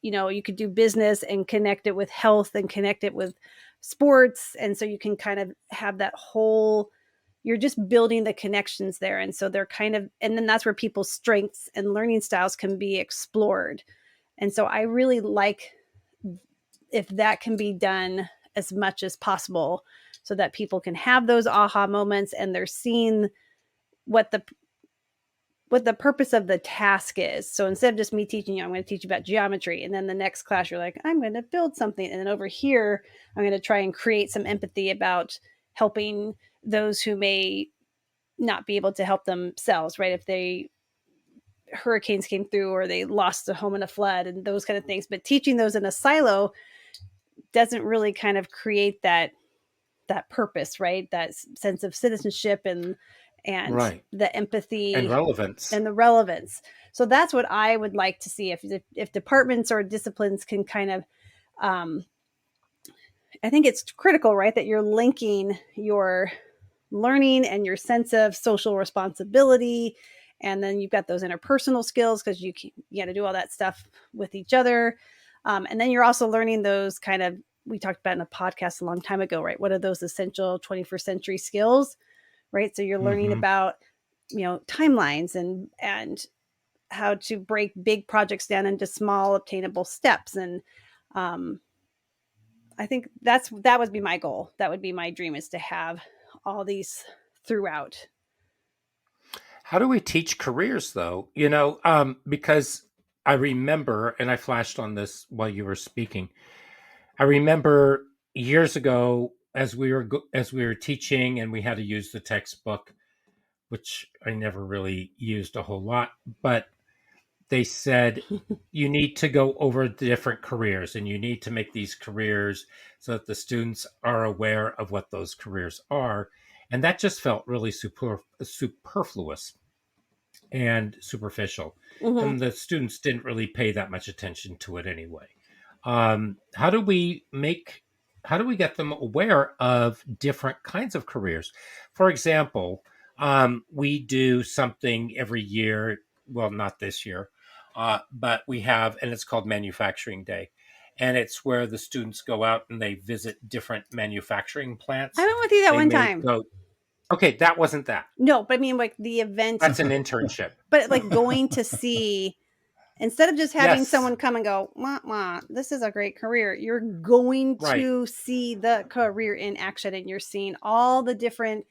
you could do business and connect it with health and connect it with sports. And so you can kind of have that whole, you're just building the connections there. And so they're kind of, and then that's where people's strengths and learning styles can be explored. And so I really like if that can be done as much as possible so that people can have those aha moments and they're seeing what the purpose of the task is. So instead of just me teaching you, I'm going to teach you about geometry. And then the next class, you're like, I'm going to build something. And then over here, I'm going to try and create some empathy about helping those who may not be able to help themselves, right? If hurricanes came through or they lost a home in a flood and those kind of things. But teaching those in a silo doesn't really kind of create that purpose, right? That sense of citizenship and Right. the empathy And relevance. and the relevance. So that's what I would like to see if departments or disciplines can kind of, I think it's critical, right? That you're linking your learning and your sense of social responsibility. And then you've got those interpersonal skills because you got to do all that stuff with each other. And then you're also learning those kind of, we talked about in a podcast a long time ago, right? What are those essential 21st century skills, right? So you're learning about, timelines and how to break big projects down into small obtainable steps. And I think that would be my goal. That would be my dream, is to have all these throughout. How do we teach careers, though? Because I remember, and I flashed on this while you were speaking. I remember years ago, as we were teaching, and we had to use the textbook, which I never really used a whole lot, but they said you need to go over the different careers, and you need to make these careers so that the students are aware of what those careers are. And that just felt really superfluous and superficial. And the students didn't really pay that much attention to it anyway. How do we get them aware of different kinds of careers? For example, we do something every year. Well, not this year, but we have, and it's called Manufacturing Day. And it's where the students go out and they visit different manufacturing plants. I went with you that one time. Okay, that wasn't that. No, but I mean, like the event. That's an internship. But like going to see, instead of just having someone come and go, wah, wah, this is a great career, you're going to see the career in action, and you're seeing all the different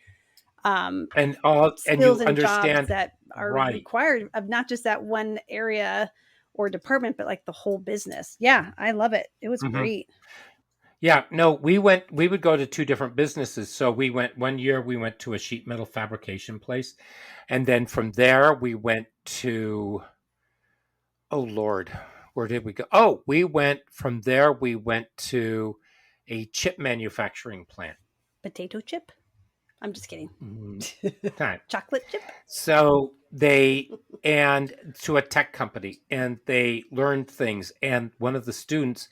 skills and jobs that are required of not just that one area or department, but like the whole business. Yeah, I love it. It was great. Yeah, no, we would go to two different businesses. So one year we went to a sheet metal fabrication place. And then from there we went to, oh Lord, where did we go? Oh, from there we went to a chip manufacturing plant. Potato chip? I'm just kidding. Chocolate chip? So and to a tech company, and they learned things. And one of the students,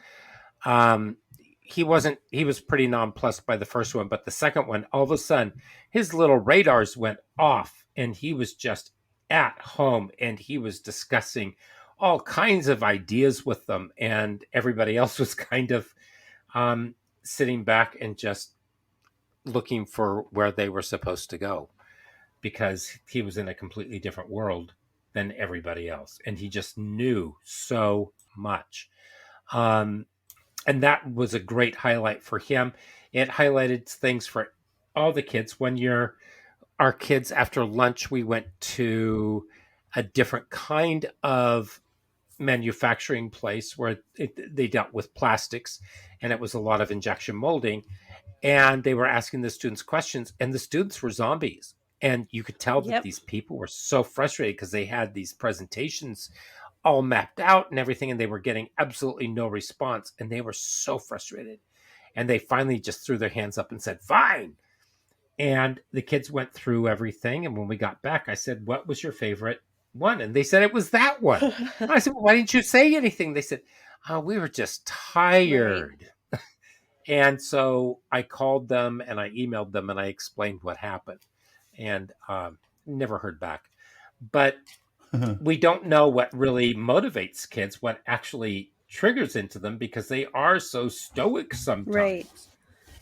he was pretty nonplussed by the first one, but the second one, all of a sudden, his little radars went off, and he was just at home, and he was discussing all kinds of ideas with them, and everybody else was kind of sitting back and just looking for where they were supposed to go, because he was in a completely different world than everybody else, and he just knew so much. And that was a great highlight for him. It highlighted things for all the kids. One year, our kids, after lunch, we went to a different kind of manufacturing place where they dealt with plastics, and it was a lot of injection molding. And they were asking the students questions, and the students were zombies. And you could tell that Yep. these people were so frustrated because they had these presentations all mapped out and everything, and they were getting absolutely no response. And they were so frustrated. And they finally just threw their hands up and said, fine. And the kids went through everything. And when we got back, I said, what was your favorite one? And they said it was that one. And I said, well, why didn't you say anything? They said, oh, we were just tired. Right. And so I called them and I emailed them and I explained what happened. And never heard back. But we don't know what really motivates kids, what actually triggers into them, because they are so stoic sometimes. Right.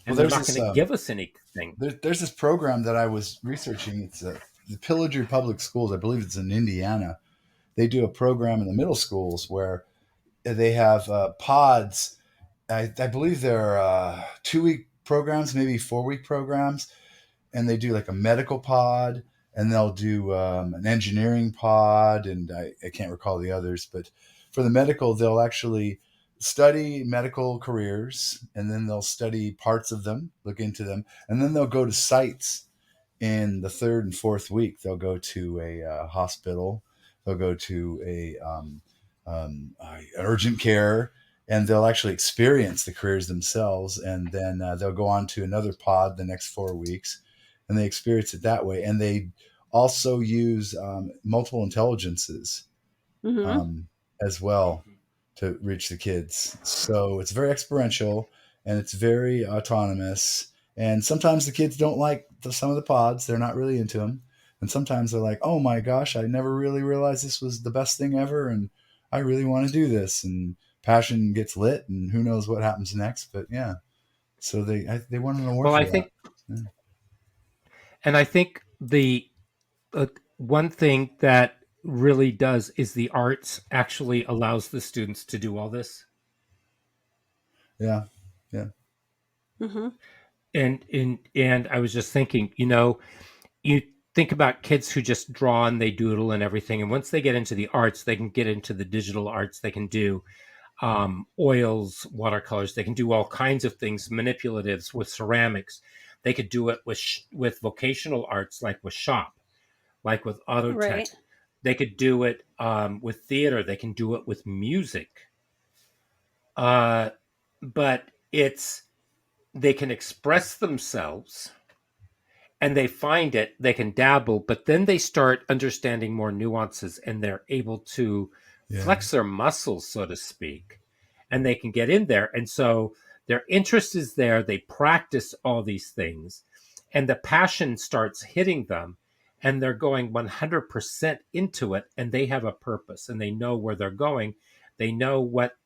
And they're not going to give us anything. There's this program that I was researching. It's the Pillager Public Schools. I believe it's in Indiana. They do a program in the middle schools where they have pods. I believe they're 2-week programs, maybe 4-week programs. And they do like a medical pod, and they'll do an engineering pod. And I can't recall the others. But for the medical, they'll actually study medical careers, and then they'll study parts of them, look into them, and then they'll go to sites in the 3rd and 4th week. They'll go to a hospital, they'll go to a urgent care, and they'll actually experience the careers themselves. And then they'll go on to another pod the next 4 weeks, and they experience it that way. And they also use multiple intelligences as well to reach the kids. So it's very experiential and it's very autonomous. And sometimes the kids don't like some of the pods. They're not really into them. And sometimes they're like, oh my gosh, I never really realized this was the best thing ever. And I really want to do this. And passion gets lit, and who knows what happens next. But yeah, so they won an award for that. Yeah. And I think the one thing that really does is the arts actually allows the students to do all this. Yeah. And I was just thinking, you think about kids who just draw and they doodle and everything, and once they get into the arts, they can get into the digital arts. They can do oils, watercolors. They can do all kinds of things, manipulatives with ceramics. They could do it with vocational arts, like with shop, like with auto tech. Right. They could do it with theater. They can do it with music. But they can express themselves and they find it, they can dabble, but then they start understanding more nuances and they're able to flex their muscles, so to speak, and they can get in there. And so their interest is there. They practice all these things and the passion starts hitting them. And they're going 100% into it, and they have a purpose, and they know where they're going. They know what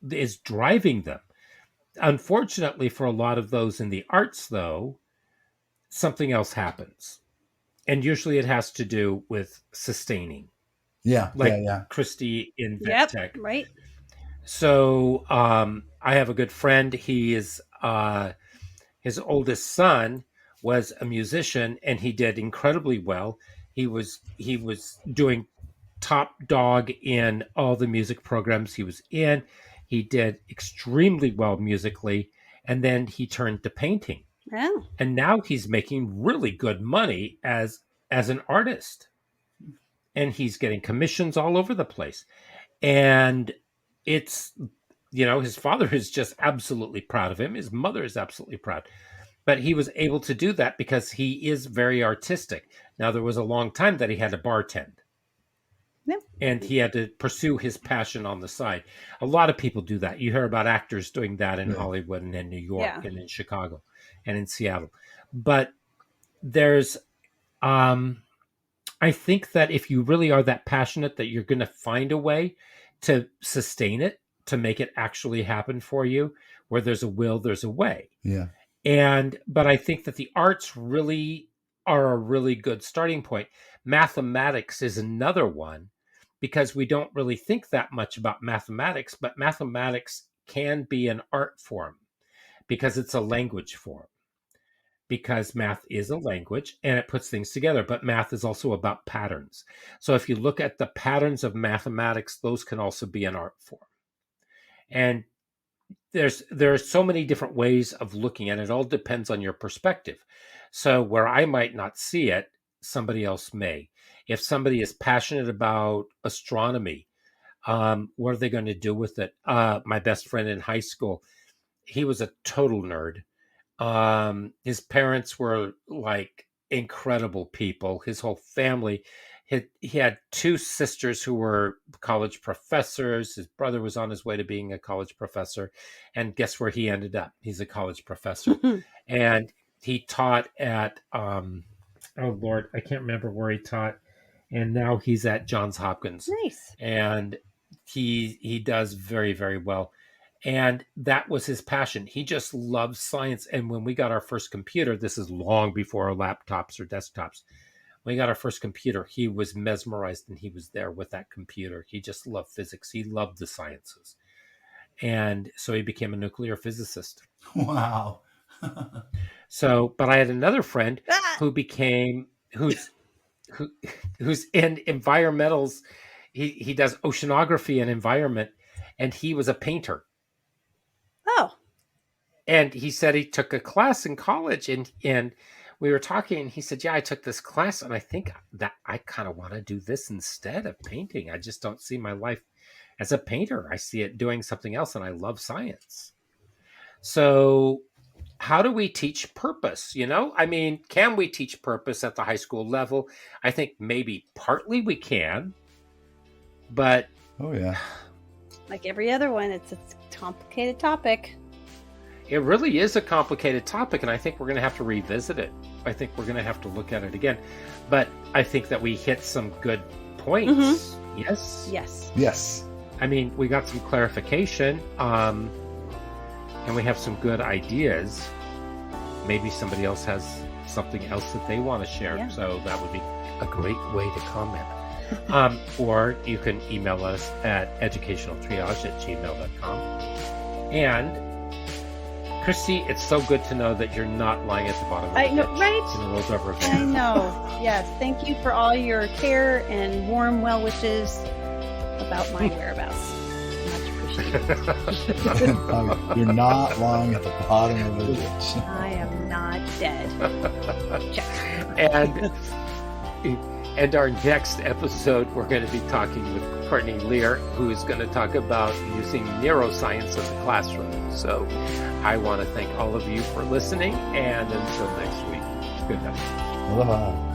is driving them. Unfortunately, for a lot of those in the arts, though, something else happens, and usually it has to do with sustaining. Like Christy in vet tech, right? So I have a good friend. He is his oldest son was a musician and he did incredibly well. He was doing top dog in all the music programs he was in. He did extremely well musically, and then he turned to painting. Oh. And now he's making really good money as an artist. And he's getting commissions all over the place. And it's, his father is just absolutely proud of him. His mother is absolutely proud. But he was able to do that because he is very artistic. Now, there was a long time that he had to bartend. Yep. And he had to pursue his passion on the side. A lot of people do that. You hear about actors doing that in Hollywood and in New York and in Chicago and in Seattle. But there's, I think that if you really are that passionate, that you're going to find a way to sustain it, to make it actually happen for you. Where there's a will, there's a way. Yeah. But I think that the arts really are a really good starting point. Mathematics is another one because we don't really think that much about mathematics, but mathematics can be an art form because it's a language form. Because math is a language and it puts things together, but math is also about patterns. So if you look at the patterns of mathematics, those can also be an art form. And there are so many different ways of looking at it. It all depends on your perspective. So where I might not see it, somebody else may. If somebody is passionate about astronomy, what are they going to do with it? My best friend in high school, he was a total nerd. His parents were like incredible people. His whole family. He had two sisters who were college professors. His brother was on his way to being a college professor. And guess where he ended up? He's a college professor. And he taught at, oh Lord, I can't remember where he taught. And now he's at Johns Hopkins. Nice. And he does very, very well. And that was his passion. He just loves science. And when we got our first computer, this is long before our laptops or desktops. When we got our first computer, he was mesmerized and he was there with that computer. He just loved physics. He loved the sciences. And so he became a nuclear physicist. Wow. So, but I had another friend who's in environmentals. He does oceanography and environment, and he was a painter. Oh. And he said he took a class in college, and we were talking, and he said, yeah, I took this class, and I think that I kind of want to do this instead of painting. I just don't see my life as a painter. I see it doing something else, and I love science. So how do we teach purpose? I mean, can we teach purpose at the high school level? I think maybe partly we can, but... Oh, yeah. Like every other one, it's a complicated topic. It really is a complicated topic, and I think we're going to have to revisit it. I think we're going to have to look at it again. But I think that we hit some good points. Mm-hmm. Yes? Yes. I mean, we got some clarification, and we have some good ideas. Maybe somebody else has something else that they want to share, yeah. So that would be a great way to comment. Or you can email us at educationaltriage@gmail.com. And Christy, it's so good to know that you're not lying at the bottom of the ditch right? in a World Over I know. Yes. Thank you for all your care and warm well wishes about my whereabouts. Much appreciated. You're not lying at the bottom of the ditch. I am not dead. And our next episode, we're going to be talking with Courtney Lear, who is going to talk about using neuroscience in the classroom. So I want to thank all of you for listening, and until next week, good night. Aloha.